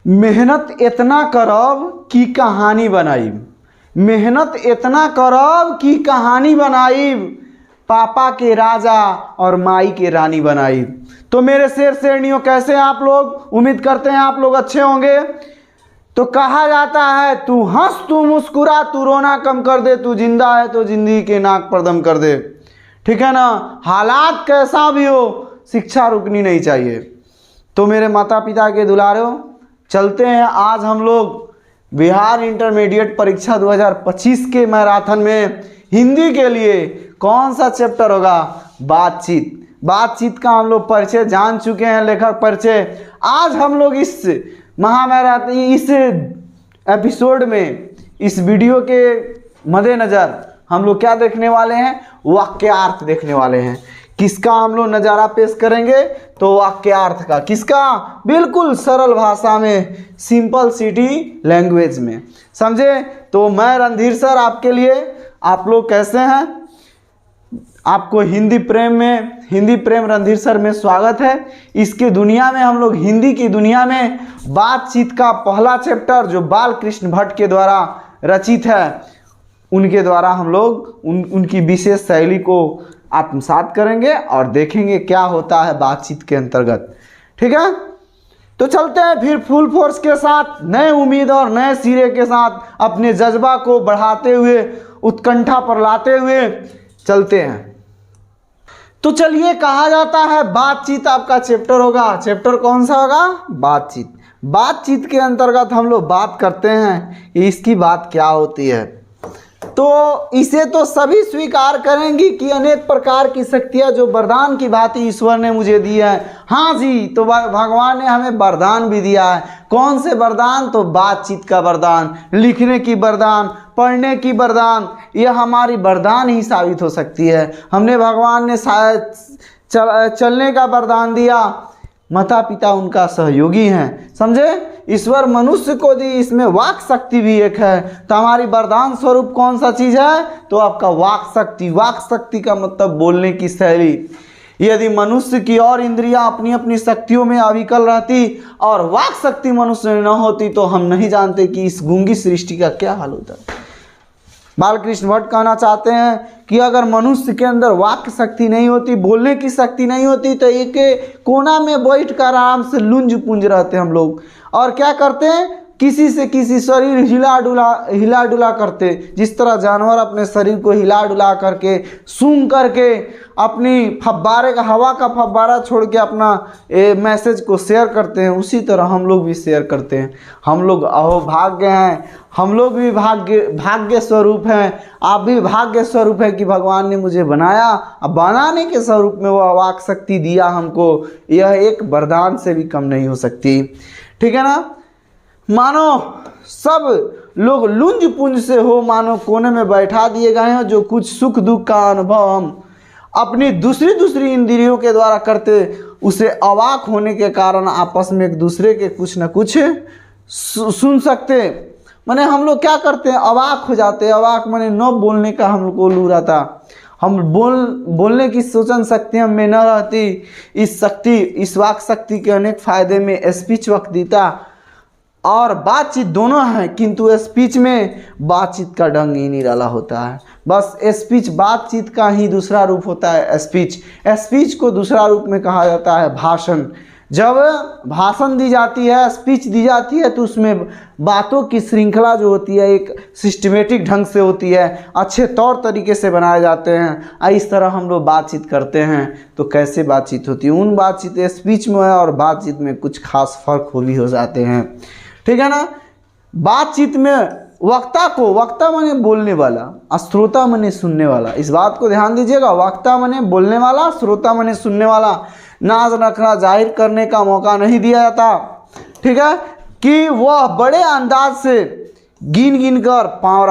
मेहनत इतना करब कि कहानी बनाईब, मेहनत इतना करब कि कहानी बनाईब, पापा के राजा और माई के रानी बनाईब। तो मेरे शेर शेरनियों कैसे हैं आप लोग? उम्मीद करते हैं आप लोग अच्छे होंगे। तो कहा जाता है तू हंस तू मुस्कुरा तू रोना कम कर दे, तू जिंदा है तो जिंदगी के नाक पर दम कर दे। ठीक है ना? हालात कैसा भी हो, शिक्षा रुकनी नहीं चाहिए। तो मेरे माता पिता के दुलारों, चलते हैं आज हम लोग बिहार इंटरमीडिएट परीक्षा 2025 के मैराथन में हिंदी के लिए कौन सा चैप्टर होगा? बातचीत। बातचीत का हम लोग परिचय जान चुके हैं, लेखक परिचय। आज हम लोग इस महामैराथन, इस एपिसोड में, इस वीडियो के मद्देनज़र हम लोग क्या देखने वाले हैं? वाक्यार्थ देखने वाले हैं। किसका हम लोग नज़ारा पेश करेंगे? तो वाक्यार्थ का। किसका? बिल्कुल सरल भाषा में, सिंपल सिटी लैंग्वेज में, समझे? तो मैं रणधीर सर आपके लिए, आप लोग कैसे हैं? आपको हिंदी प्रेम में, हिंदी प्रेम रणधीर सर में स्वागत है। इसके दुनिया में हम लोग, हिंदी की दुनिया में बातचीत का पहला चैप्टर जो बाल कृष्ण भट्ट के द्वारा रचित है, उनके द्वारा हम लोग उनकी विशेष शैली को आत्मसात करेंगे और देखेंगे क्या होता है बातचीत के अंतर्गत। ठीक है? तो चलते हैं फिर फुल फोर्स के साथ, नए उम्मीद और नए सिरे के साथ, अपने जज्बा को बढ़ाते हुए, उत्कंठा पर लाते हुए चलते हैं। तो चलिए, कहा जाता है बातचीत आपका चैप्टर होगा। चैप्टर कौन सा होगा? बातचीत। बातचीत के अंतर्गत हम लोग बात करते हैं कि इसकी बात क्या होती है। तो इसे तो सभी स्वीकार करेंगी कि अनेक प्रकार की शक्तियाँ जो वरदान की भांति ईश्वर ने मुझे दी है। हाँ जी, तो भगवान ने हमें वरदान भी दिया है। कौन से वरदान? तो बातचीत का वरदान, लिखने की वरदान, पढ़ने की वरदान। यह हमारी वरदान ही साबित हो सकती है। हमने, भगवान ने शायद चलने का वरदान दिया, माता पिता उनका सहयोगी हैं, समझे? ईश्वर मनुष्य को दी, इसमें वाक शक्ति भी एक है। तो हमारी वरदान स्वरूप कौन सा चीज़ है? तो आपका वाक शक्ति। वाक शक्ति का मतलब बोलने की शैली। यदि मनुष्य की और इंद्रियां अपनी अपनी शक्तियों में अविकल रहती और वाक शक्ति मनुष्य में न होती, तो हम नहीं जानते कि इस गूंगी सृष्टि का क्या हाल होता। बालकृष्ण भट्ट कहना चाहते हैं कि अगर मनुष्य के अंदर वाक्य शक्ति नहीं होती, बोलने की शक्ति नहीं होती, तो एक कोना में बैठ कर आराम से लुंज पुंज रहते हम लोग। और क्या करते हैं? किसी से किसी शरीर हिला डुला करते, जिस तरह जानवर अपने शरीर को हिला डुला करके, सूंघ करके, अपनी फव्वारे का, हवा का फव्वारा छोड़ के अपना मैसेज को शेयर करते हैं, उसी तरह हम लोग भी शेयर करते हैं। हम लोग अहोभाग्य हैं, हम लोग भी भाग्य स्वरूप हैं। आप भी भाग्य स्वरूप है कि भगवान ने मुझे बनाया, अब बनाने के स्वरूप में वह वाक शक्ति दिया हमको। यह एक वरदान से भी कम नहीं हो सकती। ठीक है ना? मानो सब लोग लुंज पुंज से हो, मानो कोने में बैठा दिए गए हैं। जो कुछ सुख दुख का अनुभव हम अपनी दूसरी इंद्रियों के द्वारा करते, उसे अवाक होने के कारण आपस में एक दूसरे के कुछ न कुछ सुन सकते। माने हम लोग क्या करते हैं? अवाक हो जाते हैं। अवाक माने न बोलने का हम लोग को लू रहता। हम बोलने की सोचन शक्ति हम में न रहती। इस वाक शक्ति के अनेक फायदे में स्पीच वक्तृता और बातचीत दोनों हैं, किंतु स्पीच में बातचीत का ढंग ही निराला होता है। बस स्पीच बातचीत का ही दूसरा रूप होता है। स्पीच को दूसरा रूप में कहा जाता है भाषण। जब भाषण दी जाती है, स्पीच दी जाती है, तो उसमें बातों की श्रृंखला जो होती है एक सिस्टमेटिक ढंग से होती है, अच्छे तौर तरीके से बनाए जाते हैं। इस तरह हम लोग बातचीत करते हैं। तो कैसे बातचीत होती है? उन बातचीत स्पीच में और बातचीत में कुछ खास फर्क भी हो जाते हैं। ठीक है ना? बातचीत में वक्ता माने बोलने वाला, श्रोता माने सुनने वाला। इस बात को ध्यान दीजिएगा। वक्ता माने बोलने वाला, श्रोता माने सुनने वाला। नाज नखरा जाहिर करने का मौका नहीं दिया जाता। ठीक है? कि वह बड़े अंदाज से गिन कर पांव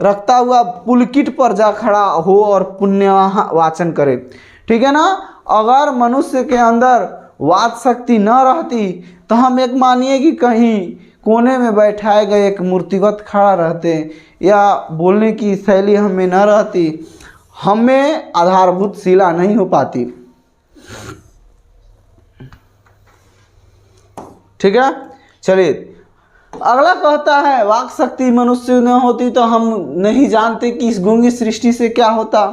रखता हुआ पुलकित पर जा खड़ा हो और पुण्य वाचन करे। ठीक है ना? अगर मनुष्य के अंदर वाक शक्ति न रहती, तो हम एक मानिए कि कहीं कोने में बैठाए गए एक मूर्तिवत खड़ा रहते, या बोलने की शैली हमें न रहती, हमें आधारभूत शिला नहीं हो पाती। ठीक है? चलिए अगला कहता है, वाक शक्ति मनुष्य न होती तो हम नहीं जानते कि इस गूंगी सृष्टि से क्या होता।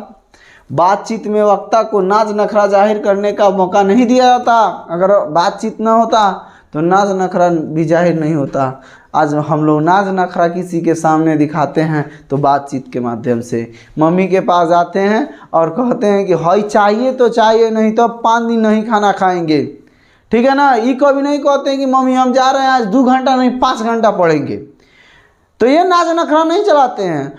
बातचीत में वक्ता को नाज नखरा जाहिर करने का मौका नहीं दिया जाता। अगर बातचीत न होता तो नाज नखरा भी जाहिर नहीं होता। आज हम लोग नाज नखरा किसी के सामने दिखाते हैं तो बातचीत के माध्यम से। मम्मी के पास जाते हैं और कहते हैं कि हई चाहिए तो चाहिए, नहीं तो 5 दिन नहीं खाना खाएंगे, ठीक है ना। ये कभी नहीं कहते हैं कि मम्मी हम जा रहे हैं आज 2 घंटा नहीं 5 घंटा पढ़ेंगे। तो ये नाज नखरा नहीं चलाते हैं।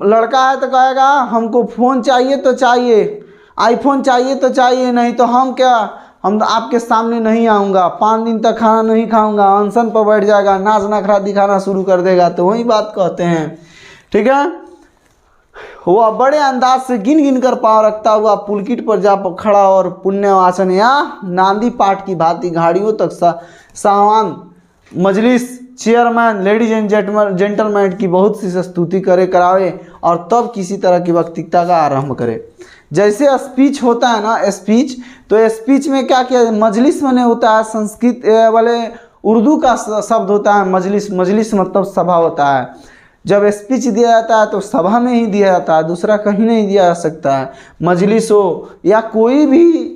लड़का है तो कहेगा हमको फ़ोन चाहिए तो चाहिए, आईफोन चाहिए तो चाहिए, नहीं तो हम आपके सामने नहीं आऊँगा, 5 दिन तक खाना नहीं खाऊंगा, अनशन पर बैठ जाएगा, नाच नखरा दिखाना शुरू कर देगा। तो वही बात कहते हैं, ठीक है। वह बड़े अंदाज से गिन गिन कर पाँव रखता हुआ पुलकित पर जा खड़ा और पुण्यवाचन या नांदी पाठ की भांति घाड़ियों तक सामान मजलिस चेयरमैन लेडीज एंड जेंटलमैन की बहुत सी स्तुति करावे और तब किसी तरह की वक्तृता का आरंभ करे। जैसे स्पीच होता है ना, स्पीच, तो स्पीच में क्या किया, मजलिस मैंने होता है, संस्कृत वाले उर्दू का शब्द होता है मजलिस। मजलिस मतलब सभा होता है। जब स्पीच दिया जाता है तो सभा में ही दिया जाता है, दूसरा कहीं नहीं दिया जा सकता है। मजलिस हो या कोई भी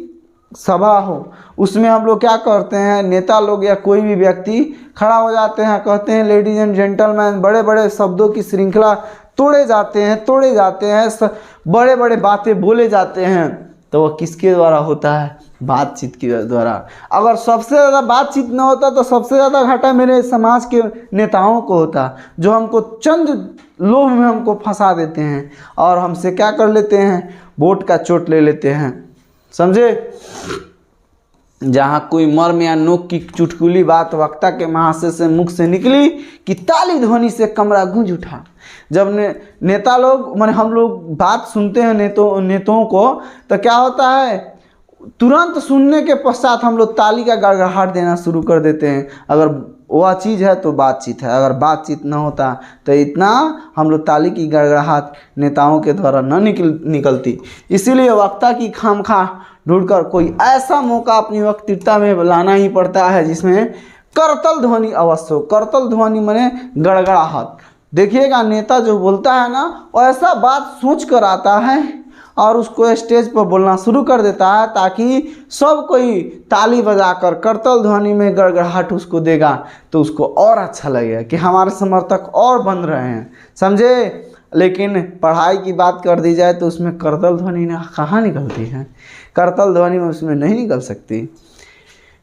सभा हो, उसमें हम लोग क्या करते हैं, नेता लोग या कोई भी व्यक्ति खड़ा हो जाते हैं, कहते हैं लेडीज एंड जेंटलमैन, बड़े बड़े शब्दों की श्रृंखला तोड़े जाते हैं, बड़े बड़े बातें बोले जाते हैं। तो वह किसके द्वारा होता है, बातचीत के द्वारा। अगर सबसे ज़्यादा बातचीत न होता तो सबसे ज़्यादा घाटा मेरे समाज के नेताओं को होता, जो हमको चंद लोभ में हमको फंसा देते हैं और हमसे क्या कर लेते हैं, वोट का चोट ले लेते हैं, समझे। जहाँ कोई मर्म या नोक की चुटकुली बात वक्ता के महाशय से मुख से निकली कि ताली ध्वनि से कमरा गूंज उठा। जब नेता लोग माने हम लोग बात सुनते हैं नेताओं को, तो क्या होता है, तुरंत सुनने के पश्चात हम लोग ताली का गड़गड़ाहट देना शुरू कर देते हैं। अगर वह चीज़ है तो बातचीत है, अगर बातचीत न होता तो इतना हम लोग ताली की गड़गड़ाहट नेताओं के द्वारा न निकलती। इसीलिए वक्ता की खामखा ढूंढकर कोई ऐसा मौका अपनी वक्तृता में लाना ही पड़ता है जिसमें करतल ध्वनि अवश्य हो। करतल ध्वनि माने गड़गड़ाहट। देखिएगा नेता जो बोलता है ना, वो ऐसा बात सोच कर आता है और उसको स्टेज पर बोलना शुरू कर देता है ताकि सब कोई ताली बजाकर करतल ध्वनि में गड़गड़ाहट उसको देगा तो उसको और अच्छा लगेगा कि हमारे समर्थक और बन रहे हैं, समझे। लेकिन पढ़ाई की बात कर दी जाए तो उसमें करतल ध्वनि कहाँ निकलती है, करतल ध्वनि में उसमें नहीं निकल सकती।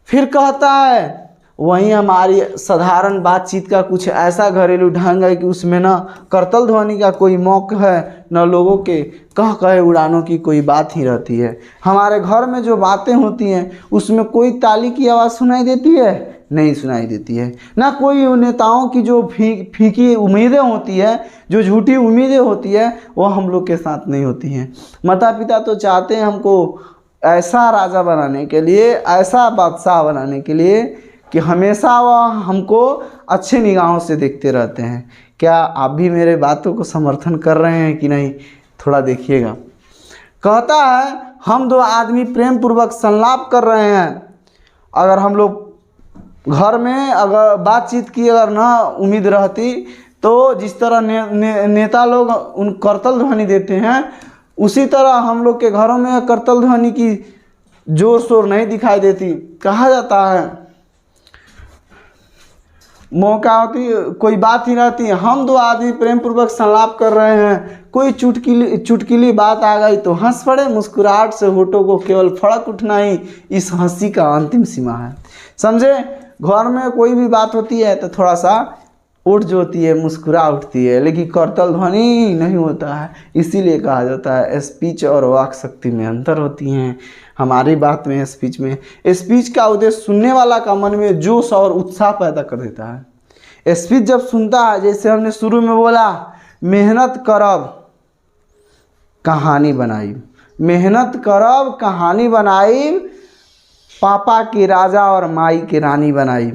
फिर कहता है वहीं हमारी साधारण बातचीत का कुछ ऐसा घरेलू ढंग है कि उसमें न करतल ध्वनि का कोई मौका है, न लोगों के कहे उड़ानों की कोई बात ही रहती है। हमारे घर में जो बातें होती हैं उसमें कोई ताली की आवाज़ सुनाई देती है, नहीं सुनाई देती है। ना कोई नेताओं की जो फीकी उम्मीदें होती है, जो झूठी उम्मीदें होती है, वो हम लोग के साथ नहीं होती हैं। माता पिता तो चाहते हैं हमको ऐसा राजा बनाने के लिए, ऐसा बादशाह बनाने के लिए कि हमेशा वह हमको अच्छे निगाहों से देखते रहते हैं। क्या आप भी मेरे बातों को समर्थन कर रहे हैं कि नहीं, थोड़ा देखिएगा। कहता है हम 2 आदमी प्रेम पूर्वक संलाप कर रहे हैं, अगर हम लोग घर में अगर बातचीत की अगर ना उम्मीद रहती तो जिस तरह नेता लोग उन करतल ध्वनि देते हैं, उसी तरह हम लोग के घरों में करतल ध्वनि की जोर शोर नहीं दिखाई देती। कहा जाता है मौका होती कोई बात ही रहती है, हम 2 आदमी प्रेम पूर्वक संलाप कर रहे हैं, कोई चुटकीली बात आ गई तो हंस पड़े, मुस्कुराहट से होठों को केवल फड़क उठना ही इस हंसी का अंतिम सीमा है, समझे। घर में कोई भी बात होती है तो थोड़ा सा उठ जो होती है, मुस्कुरा उठती है, लेकिन करतल ध्वनि नहीं होता है। इसीलिए कहा जाता है स्पीच और वाक शक्ति में अंतर होती हैं। हमारी बात में स्पीच का उद्देश्य सुनने वाला का मन में जोश और उत्साह पैदा कर देता है। स्पीच जब सुनता है, जैसे हमने शुरू में बोला, मेहनत करब कहानी बनाई, मेहनत करब कहानी बनाई, पापा की राजा और माई की रानी बनाई।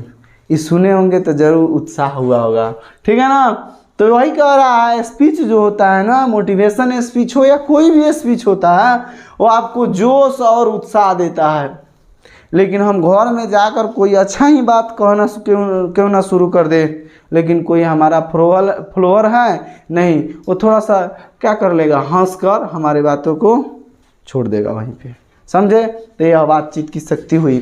ये सुने होंगे तो जरूर उत्साह हुआ होगा, ठीक है ना। तो वही कह रहा है, स्पीच जो होता है ना, मोटिवेशन स्पीच हो या कोई भी स्पीच होता है, वो आपको जोश और उत्साह देता है। लेकिन हम घर में जाकर कोई अच्छा ही बात कहना क्यों ना शुरू कर दे, लेकिन कोई हमारा फ्लोअर है नहीं, वो थोड़ा सा क्या कर लेगा, हंस कर हमारे बातों को छोड़ देगा वहीं पे, समझे। तो यह बातचीत की शक्ति हुई।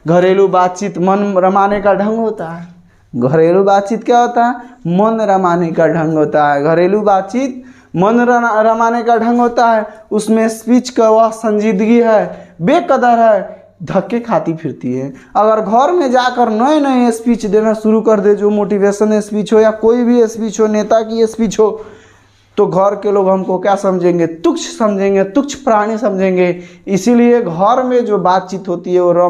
घरेलू बातचीत मन रमाने का ढंग होता है। घरेलू बातचीत क्या होता है, मन रमाने का ढंग होता है। घरेलू बातचीत मन रमाने का ढंग होता है। उसमें स्पीच का वह संजीदगी है, बेकदर है, धक्के खाती फिरती है। अगर घर में जाकर नए नए स्पीच देना शुरू कर दे, जो मोटिवेशन स्पीच हो या कोई भी स्पीच हो, नेता की स्पीच हो, तो घर के लोग हमको क्या समझेंगे, तुच्छ समझेंगे, तुच्छ प्राणी समझेंगे। इसीलिए घर में जो बातचीत होती है वो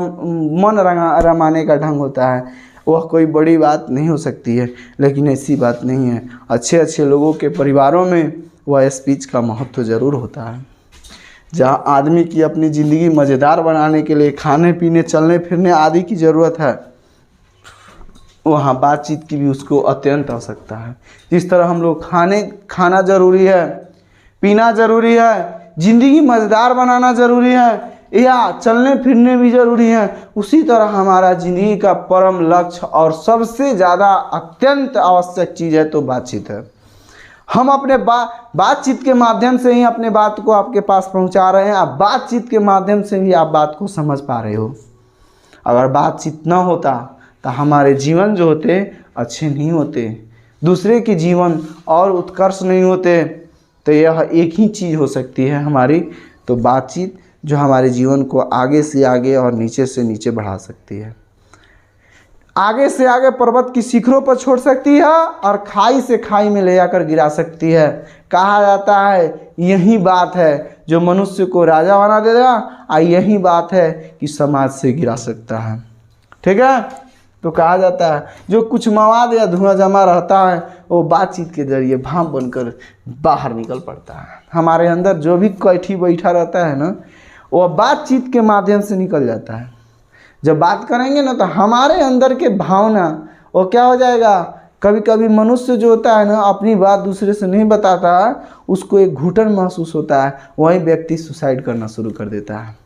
मन रमाने का ढंग होता है, वह कोई बड़ी बात नहीं हो सकती है। लेकिन ऐसी बात नहीं है, अच्छे अच्छे लोगों के परिवारों में वह स्पीच का महत्व ज़रूर होता है। जहाँ आदमी की अपनी ज़िंदगी मज़ेदार बनाने के लिए खाने पीने चलने फिरने आदि की ज़रूरत है, वहाँ बातचीत की भी उसको अत्यंत आवश्यकता है। जिस तरह हम लोग खाना ज़रूरी है, पीना ज़रूरी है, ज़िंदगी मज़ेदार बनाना ज़रूरी है, या चलने फिरने भी ज़रूरी है, उसी तरह हमारा ज़िंदगी का परम लक्ष्य और सबसे ज़्यादा अत्यंत आवश्यक चीज़ है तो बातचीत है। हम अपने बातचीत के माध्यम से ही अपने बात को आपके पास पहुंचा रहे हैं। आप बातचीत के माध्यम से ही आप बात को समझ पा रहे हो। अगर बातचीत न होता तो हमारे जीवन जो होते अच्छे नहीं होते, दूसरे के जीवन और उत्कर्ष नहीं होते। तो यह एक ही चीज़ हो सकती है हमारी, तो बातचीत, जो हमारे जीवन को आगे से आगे और नीचे से नीचे बढ़ा सकती है। आगे से आगे पर्वत की शिखरों पर छोड़ सकती है और खाई से खाई में ले जाकर गिरा सकती है। कहा जाता है यही बात है जो मनुष्य को राजा बना देगा, और यही बात है कि समाज से गिरा सकता है। ठीक है, तो कहा जाता है जो कुछ मवाद या धुआं जमा रहता है वो बातचीत के जरिए भाप बनकर बाहर निकल पड़ता है। हमारे अंदर जो भी कैठी बैठा रहता है ना, वो बातचीत के माध्यम से निकल जाता है। जब बात करेंगे ना तो हमारे अंदर के भावना वो क्या हो जाएगा। कभी कभी मनुष्य जो होता है ना, अपनी बात दूसरे से नहीं बताता है, उसको एक घुटन महसूस होता है, वही व्यक्ति सुसाइड करना शुरू कर देता है।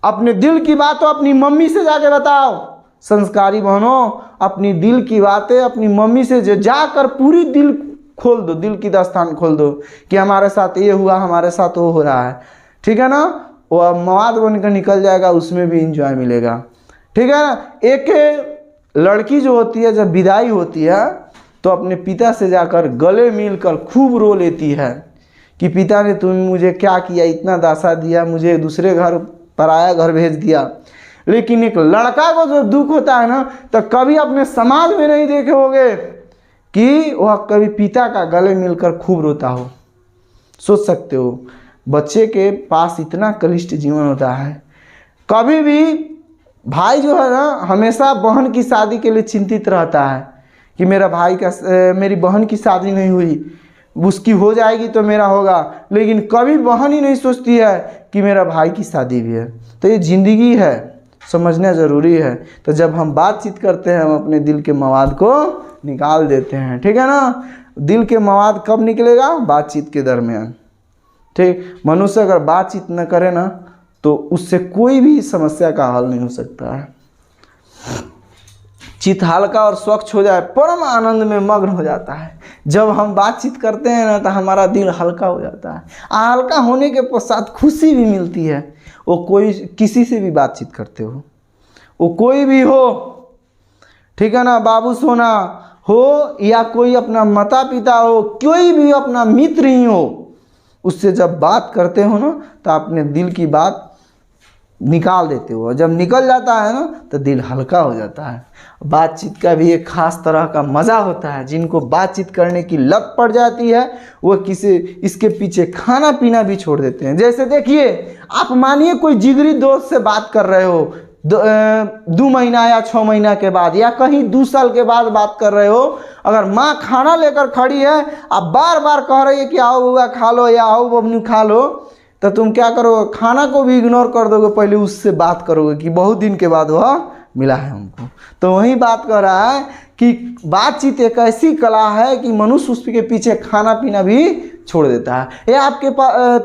अपने दिल की बात तो अपनी मम्मी से जाके बताओ। संस्कारी बहनों, अपनी दिल की बातें अपनी मम्मी से जो जाकर पूरी दिल खोल दो, दिल की दास्तान खोल दो कि हमारे साथ ये हुआ, हमारे साथ वो हो रहा है। ठीक है ना, वो मवाद बनकर निकल जाएगा, उसमें भी इंजॉय मिलेगा। ठीक है ना। एक लड़की जो होती है जब विदाई होती है तो अपने पिता से जाकर गले मिलकर खूब रो लेती है कि पिता ने तुम मुझे क्या किया, इतना दासा दिया, मुझे दूसरे घर पराया घर भेज दिया। लेकिन एक लड़का को जो दुख होता है ना, तो कभी अपने समाज में नहीं देखे होगे कि वह कभी पिता का गले मिलकर खूब रोता हो। सोच सकते हो, बच्चे के पास इतना कलिष्ठ जीवन होता है। कभी भी भाई जो है ना, हमेशा बहन की शादी के लिए चिंतित रहता है कि मेरी बहन की शादी नहीं हुई, उसकी हो जाएगी तो मेरा होगा। लेकिन कभी बहन ही नहीं सोचती है कि मेरा भाई की शादी भी है। तो ये ज़िंदगी है, समझना ज़रूरी है। तो जब हम बातचीत करते हैं, हम अपने दिल के मवाद को निकाल देते हैं। ठीक है ना। दिल के मवाद कब निकलेगा? बातचीत के दरमियान। ठीक, मनुष्य अगर बातचीत न करे ना तो उससे कोई भी समस्या का हल नहीं हो सकता है। चित्त हल्का और स्वच्छ हो जाए, परम आनंद में मग्न हो जाता है। जब हम बातचीत करते हैं ना तो हमारा दिल हल्का हो जाता है। हल्का होने के पश्चात खुशी भी मिलती है। वो कोई किसी से भी बातचीत करते हो, वो कोई भी हो, ठीक है ना, बाबू सोना हो या कोई अपना माता पिता हो, कोई भी अपना मित्र ही हो, उससे जब बात करते हो ना तो अपने दिल की बात निकाल देते हो। जब निकल जाता है ना तो दिल हल्का हो जाता है। बातचीत का भी एक खास तरह का मज़ा होता है। जिनको बातचीत करने की लत पड़ जाती है वो इसके पीछे खाना पीना भी छोड़ देते हैं। जैसे देखिए, आप मानिए कोई जिगरी दोस्त से बात कर रहे हो, 2 महीना या 6 महीना के बाद या कहीं 2 साल के बाद बात कर रहे हो। अगर माँ खाना लेकर खड़ी है, आप बार बार कह रही है कि आओ बुआ खा लो या आओ बबनू खा लो, तो तुम क्या करोगे? खाना को भी इग्नोर कर दोगे, पहले उससे बात करोगे कि बहुत दिन के बाद वह मिला है हमको। तो वही बात कर रहा है कि बातचीत एक ऐसी कला है कि मनुष्य उसके पीछे खाना पीना भी छोड़ देता है। या आपके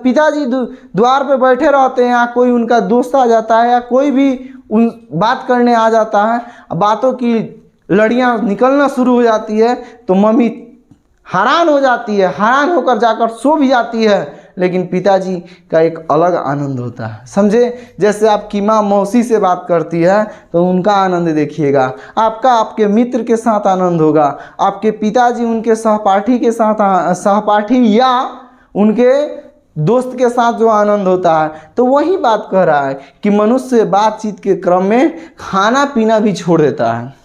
पिताजी द्वार पे बैठे रहते हैं, या कोई उनका दोस्त आ जाता है, या कोई भी उन बात करने आ जाता है, बातों की लड़ियाँ निकलना शुरू हो जाती है तो मम्मी हैरान हो जाती है, हैरान होकर जाकर सो भी जाती है। लेकिन पिताजी का एक अलग आनंद होता है, समझे। जैसे आपकी माँ मौसी से बात करती है तो उनका आनंद देखिएगा, आपका आपके मित्र के साथ आनंद होगा, आपके पिताजी उनके सहपाठी के साथ, सहपाठी या उनके दोस्त के साथ जो आनंद होता है। तो वही बात कह रहा है कि मनुष्य बातचीत के क्रम में खाना पीना भी छोड़ देता है।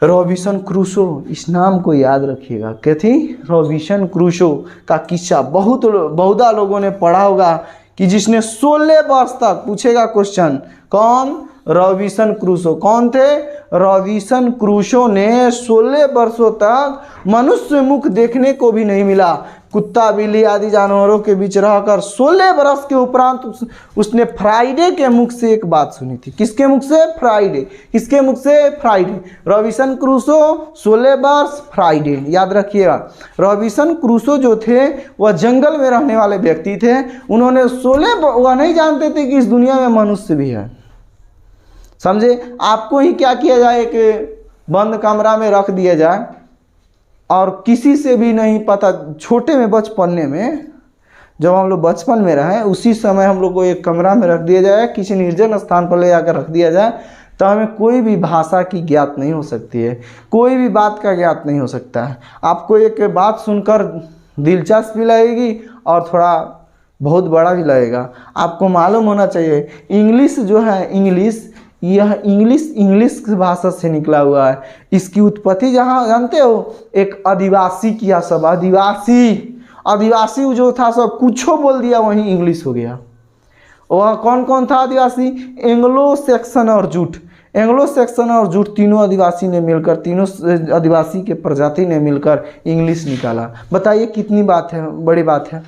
रॉबिन्सन क्रूसो, इस नाम को याद रखिएगा। क्या थी? रॉबिन्सन क्रूसो का किस्सा बहुधा लोगों ने पढ़ा होगा कि जिसने 16 वर्ष तक, पूछेगा क्वेश्चन, कौन? Robinson Crusoe. कौन थे? रॉबिन्सन क्रूसो ने 16 वर्षों तक मनुष्य मुख देखने को भी नहीं मिला, कुत्ता बिल्ली आदि जानवरों के बीच रहकर 16 वर्ष के उपरांत उसने फ्राइडे के मुख से एक बात सुनी थी। किसके मुख से? फ्राइडे। किसके मुख से? फ्राइडे। रॉबिन्सन क्रूसो 16 वर्ष, फ्राइडे, याद रखिएगा। रॉबिन्सन क्रूसो जो थे वह जंगल में रहने वाले व्यक्ति थे। उन्होंने 16, वह नहीं जानते थे कि इस दुनिया में मनुष्य भी है, समझे। आपको ही क्या किया जाए कि बंद कमरा में रख दिया जाए और किसी से भी नहीं पता। छोटे में बचपन में, जब हम लोग बचपन में रहे, उसी समय हम लोग को एक कमरा में रख दिया जाए, किसी निर्जन स्थान पर ले जाकर रख दिया जाए, तो हमें कोई भी भाषा की ज्ञात नहीं हो सकती है, कोई भी बात का ज्ञात नहीं हो सकता है। आपको एक बात सुनकर दिलचस्पी लगेगी और थोड़ा बहुत बड़ा भी लगेगा। आपको मालूम होना चाहिए इंग्लिश जो है, इंग्लिश, यह इंग्लिश भाषा से निकला हुआ है। इसकी उत्पत्ति जहाँ जानते हो, एक आदिवासी किया, सब आदिवासी जो था सब कुछो बोल दिया, वहीं इंग्लिश हो गया। वह कौन कौन था आदिवासी? एंग्लो सेक्सन और जूट। एंग्लो सेक्सन और जूट तीनों आदिवासी ने मिलकर, तीनों आदिवासी के प्रजाति ने मिलकर इंग्लिश निकाला। बताइए कितनी बात है, बड़ी बात है।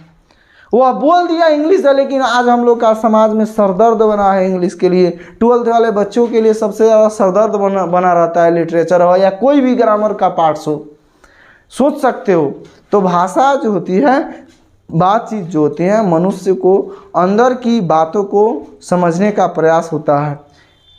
वह बोल दिया इंग्लिश है, लेकिन आज हम लोग का समाज में सरदर्द बना है इंग्लिश के लिए। 12th वाले बच्चों के लिए सबसे ज़्यादा सरदर्द बना रहता है, लिटरेचर हो या कोई भी ग्रामर का पार्ट्स हो। सोच सकते हो। तो भाषा जो होती है, बातचीत जो होती है, मनुष्य को अंदर की बातों को समझने का प्रयास होता है।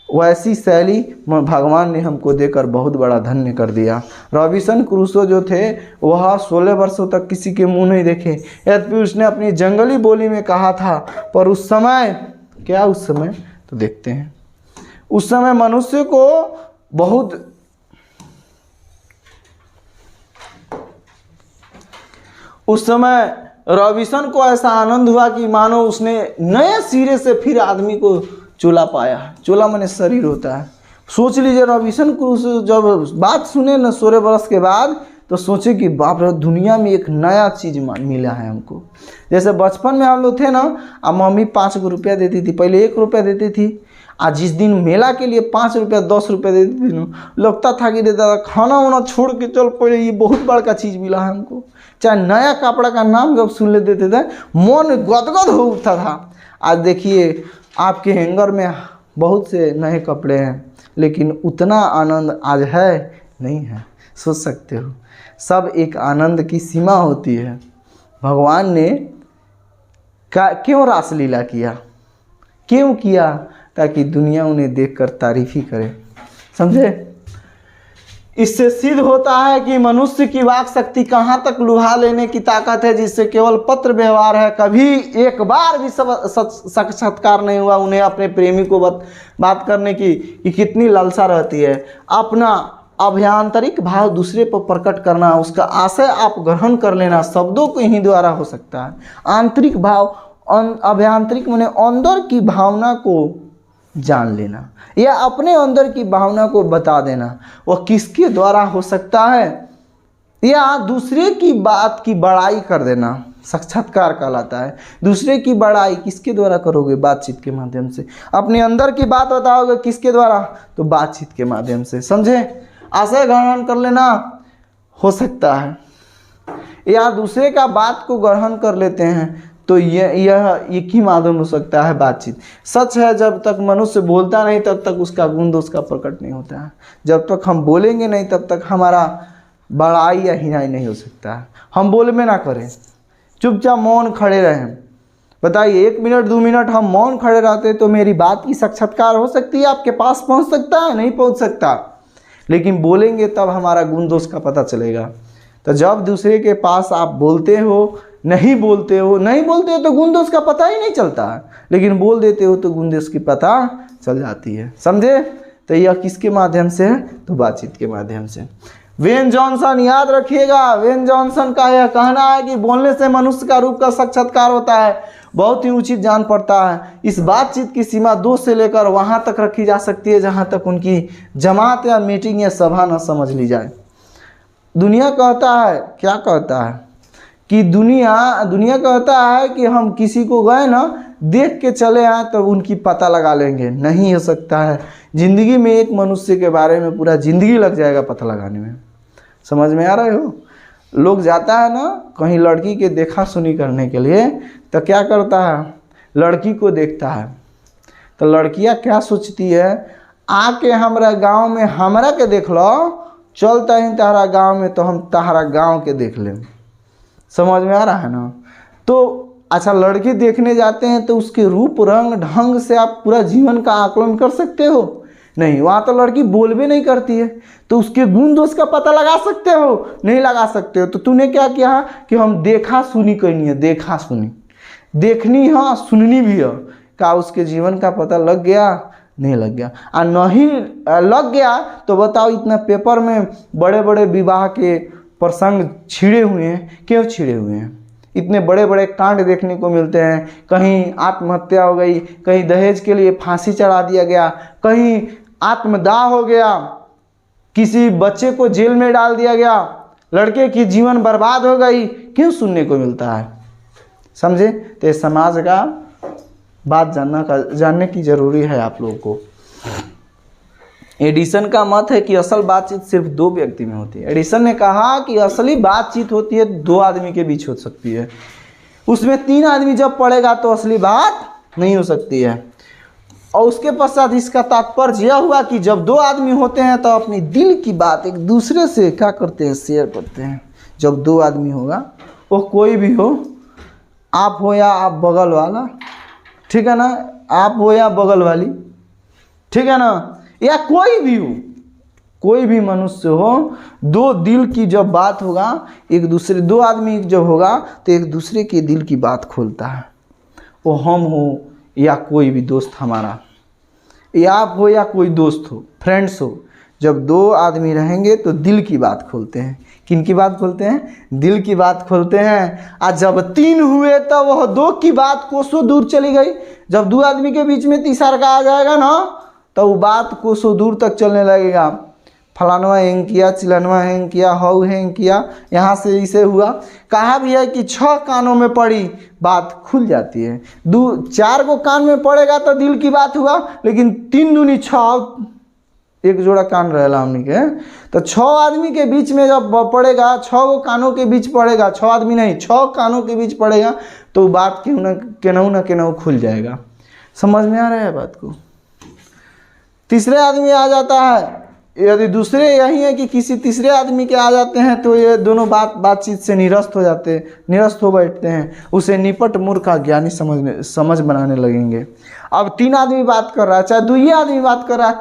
वैसी शैली भगवान ने हमको देकर बहुत बड़ा धन्य कर दिया। रॉबिन्सन क्रूसो जो थे वह 16 वर्षों तक किसी के मुंह नहीं देखे, यद्यपि उसने अपनी जंगली बोली में कहा था। पर उस समय क्या, उस समय तो देखते हैं, उस समय मनुष्य को बहुत, उस समय रॉबिन्सन को ऐसा आनंद हुआ कि मानो उसने नए सिरे से फिर आदमी को चोला पाया है। चोला माने शरीर होता है। सोच लीजिए रॉबिन्सन क्रूसो जब बात सुने न 16 वर्ष के बाद, तो सोचे कि बाप रे, दुनिया में एक नया चीज़ मिला है हमको। जैसे बचपन में हम लोग थे ना, अब मम्मी 5 रुपया देती थी, पहले 1 रुपया देती थी। आज जिस दिन मेला के लिए 5 रुपया 10 रुपया देती थी ना, लगता था कि दादा खाना वाना छोड़ के चल पड़े, ये बहुत बड़का चीज़ मिला है हमको। चाहे नया कपड़ा का नाम जब सुन लेते थे मन गदगद हो उठता था। आज देखिए आपके हैंगर में बहुत से नए कपड़े हैं, लेकिन उतना आनंद आज है नहीं है। सोच सकते हो, सब एक आनंद की सीमा होती है। भगवान ने क्यों रासलीला किया? क्यों किया? ताकि दुनिया उन्हें देखकर तारीफ ही करे, समझे। इससे सिद्ध होता है कि मनुष्य की वाक शक्ति कहाँ तक लुभा लेने की ताकत है, जिससे केवल पत्र व्यवहार है। कभी एक बार भी साक्षात्कार नहीं हुआ उन्हें अपने प्रेमी को बात करने की कि कितनी लालसा रहती है। अपना अभ्यांतरिक भाव दूसरे पर प्रकट करना, उसका आशय आप ग्रहण कर लेना, शब्दों के ही द्वारा हो सकता है। आंतरिक भाव, अभ्यांतरिक माने अंदर की भावना को जान लेना या अपने अंदर की भावना को बता देना, वह किसके द्वारा हो सकता है? या दूसरे की बात की बड़ाई कर देना साक्षात्कार कहलाता है। दूसरे की बड़ाई किसके द्वारा करोगे? बातचीत के माध्यम से। अपने अंदर की बात बताओगे किसके द्वारा? तो बातचीत के माध्यम से, समझे। आशय ग्रहण कर लेना हो सकता है, या दूसरे का बात को ग्रहण कर लेते हैं, तो यह एक ही माध्यम हो सकता है, बातचीत। सच है, जब तक मनुष्य बोलता नहीं तब तक उसका गुण दोष का प्रकट नहीं होता है। जब तक हम बोलेंगे नहीं तब तक हमारा बड़ाई या हिनाई नहीं हो सकता है। हम बोल में ना करें, चुपचाप मौन खड़े रहें, बताइए 1 मिनट 2 मिनट हम मौन खड़े रहते तो मेरी बात की साक्षात्कार हो सकती है, आपके पास पहुंच सकता है? नहीं पहुंच सकता। लेकिन बोलेंगे तब हमारा गुण दोष का पता चलेगा। तो जब दूसरे के पास आप बोलते हो, नहीं बोलते हो तो गुण दोष का पता ही नहीं चलता है, लेकिन बोल देते हो तो गुण दोष की पता चल जाती है। समझे? तो यह किसके माध्यम से है? तो बातचीत के माध्यम से। वेन जॉनसन, याद रखिएगा, वेन जॉनसन का यह कहना है कि बोलने से मनुष्य का रूप का साक्षात्कार होता है, बहुत ही उचित जान पड़ता है। इस बातचीत की सीमा 2 से लेकर वहां तक रखी जा सकती है जहां तक उनकी जमात या मीटिंग या सभा न समझ ली जाए। दुनिया कहता है, क्या कहता है कि दुनिया कहता है कि हम किसी को गए ना देख के चले आए तो उनकी पता लगा लेंगे। नहीं हो सकता है। जिंदगी में एक मनुष्य के बारे में पूरा जिंदगी लग जाएगा पता लगाने में। समझ में आ रहे हो? लोग जाता है ना कहीं लड़की के देखा सुनी करने के लिए, तो क्या करता है? लड़की को देखता है तो लड़कियां क्या सोचती है, आके हमारा गांव में हमरा के देख लो, चलता ही तहरा गांव में तो हम तहरा गांव के देख लें। समझ में आ रहा है ना? तो अच्छा, लड़की देखने जाते हैं तो उसके रूप रंग ढंग से आप पूरा जीवन का आकलन कर सकते हो? नहीं। वहाँ तो लड़की बोल भी नहीं करती है, तो उसके गुण दोष का पता लगा सकते हो? नहीं लगा सकते हो। तो तूने क्या किया कि हम देखा सुनी करनी है, देखा सुनी, देखनी है सुननी भी है। क्या उसके जीवन का पता लग गया? नहीं लग गया। और नहीं लग गया तो बताओ, इतना पेपर में बड़े बड़े विवाह के प्रसंग छिड़े हुए हैं, क्यों छिड़े हुए हैं? इतने बड़े बड़े कांड देखने को मिलते हैं। कहीं आत्महत्या हो गई, कहीं दहेज के लिए फांसी चढ़ा दिया गया, कहीं आत्मदाह हो गया, किसी बच्चे को जेल में डाल दिया गया, लड़के की जीवन बर्बाद हो गई। क्यों सुनने को मिलता है? समझे? तो ये समाज का बात जानने की जरूरी है आप लोगों को। एडिसन का मत है कि असल बातचीत सिर्फ 2 व्यक्ति में होती है। एडिसन ने कहा कि असली बातचीत होती है 2 आदमी के बीच हो सकती है, उसमें 3 आदमी जब पड़ेगा तो असली बात नहीं हो सकती है। और उसके पश्चात इसका तात्पर्य यह हुआ कि जब 2 आदमी होते हैं तो अपनी दिल की बात एक दूसरे से क्या करते हैं? शेयर करते हैं। जब 2 आदमी होगा, वो कोई भी हो, आप हो या आप बगल वाला, ठीक है ना, आप हो या बगल वाली, ठीक है ना, या कोई भी हो, कोई भी मनुष्य हो, 2 दिल की जब बात होगा, एक दूसरे 2 आदमी जब होगा तो एक दूसरे के दिल की बात खोलता है। वो हम हो या कोई भी दोस्त हमारा, या आप हो या कोई दोस्त हो, फ्रेंड्स हो, जब 2 आदमी रहेंगे तो दिल की बात खोलते हैं। किन की बात खोलते हैं? दिल की बात खोलते हैं। और जब 3 हुए तो वह 2 की बात कोसों दूर चली गई। जब 2 आदमी के बीच में तीसरा का आ जाएगा ना, तो वो बात कोसों दूर तक चलने लगेगा। फलानवा हैंग किया, चिलनवा हैंग किया, हाउ हैंग किया, यहाँ से इसे हुआ। कहा भी है कि 6 कानों में पड़ी बात खुल जाती है। 4 को कान में पड़ेगा तो दिल की बात हुआ, लेकिन 3 दूनी 6, एक जोड़ा कान रहेला हमनी के, तो 6 आदमी के बीच में जब पड़ेगा, 6 कानों के बीच पड़ेगा, 6 आदमी नहीं 6 कानों के बीच पड़ेगा, तो बात केनहू न केनहू खुल जाएगा। समझ में आ रहा है बात को? तीसरे आदमी आ जाता है, यदि दूसरे यही है कि किसी तीसरे आदमी के आ जाते हैं तो ये दोनों बातचीत से निरस्त हो बैठते हैं। उसे निपट मूर्ख का ज्ञानी समझ बनाने लगेंगे। अब 3 आदमी बात कर रहा है, चाहे 2 ही आदमी बात कर रहा है,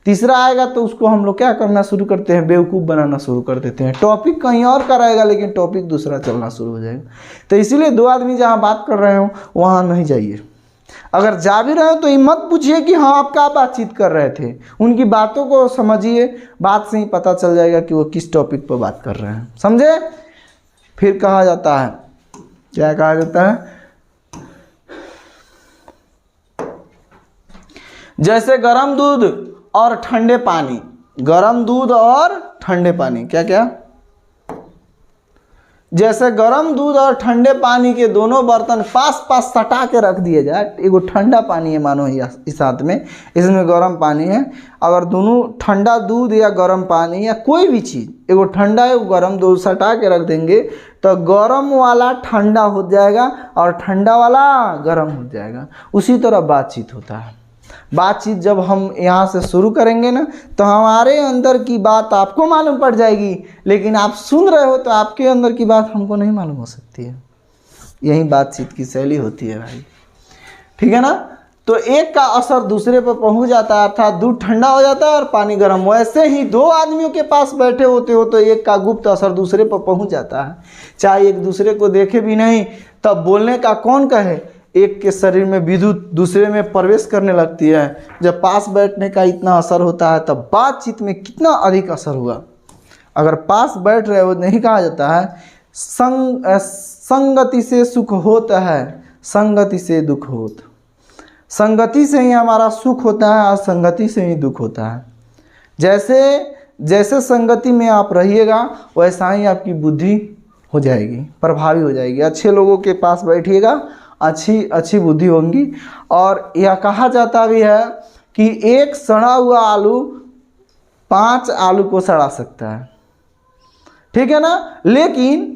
तीसरा आएगा तो उसको हम लोग क्या करना शुरू करते हैं? बेवकूफ़ बनाना शुरू कर देते हैं। टॉपिक कहीं और का रहेगा लेकिन टॉपिक दूसरा चलना शुरू हो जाएगा। तो इसीलिए 2 आदमी जहाँ बात कर रहे हो वहाँ नहीं जाइए। अगर जा भी रहे हो तो ये मत पूछिए कि हाँ आप क्या बातचीत कर रहे थे। उनकी बातों को समझिए, बात से ही पता चल जाएगा कि वो किस टॉपिक पर बात कर रहे हैं। समझे? फिर कहा जाता है, क्या कहा जाता है? जैसे गर्म दूध और ठंडे पानी, गर्म दूध और ठंडे पानी, क्या क्या? जैसे गर्म दूध और ठंडे पानी के दोनों बर्तन पास पास सटा के रख दिए जाए। एगो ठंडा पानी है मानो इस हाथ में, इसमें गर्म पानी है। अगर दोनों ठंडा दूध या गर्म पानी या कोई भी चीज़, एगो ठंडा है वो गर्म, दो सटा के रख देंगे तो गर्म वाला ठंडा हो जाएगा और ठंडा वाला गर्म हो जाएगा। उसी तरह बातचीत होता है। बातचीत जब हम यहाँ से शुरू करेंगे ना तो हमारे अंदर की बात आपको मालूम पड़ जाएगी, लेकिन आप सुन रहे हो तो आपके अंदर की बात हमको नहीं मालूम हो सकती है। यही बातचीत की शैली होती है भाई, ठीक है ना। तो एक का असर दूसरे पर पहुंच जाता है, अर्थात दूध ठंडा हो जाता है और पानी गर्म। वैसे ही दो आदमियों के पास बैठे होते हो तो एक का गुप्त असर दूसरे पर पहुंच जाता है, चाहे एक दूसरे को देखे भी नहीं, तब बोलने का कौन कहे। एक के शरीर में विद्युत दूसरे में प्रवेश करने लगती है। जब पास बैठने का इतना असर होता है तब बातचीत में कितना अधिक असर हुआ। अगर पास बैठ रहे हो, नहीं कहा जाता है संगति से सुख होता है, संगति से दुख होता। संगति से ही हमारा सुख होता है और संगति से ही दुख होता है। जैसे जैसे संगति में आप रहिएगा वैसा ही आपकी बुद्धि हो जाएगी, प्रभावी हो जाएगी। अच्छे लोगों के पास बैठिएगा, अच्छी बुद्धि होगी। और यह कहा जाता भी है कि एक सड़ा हुआ आलू 5 आलू को सड़ा सकता है, ठीक है ना, लेकिन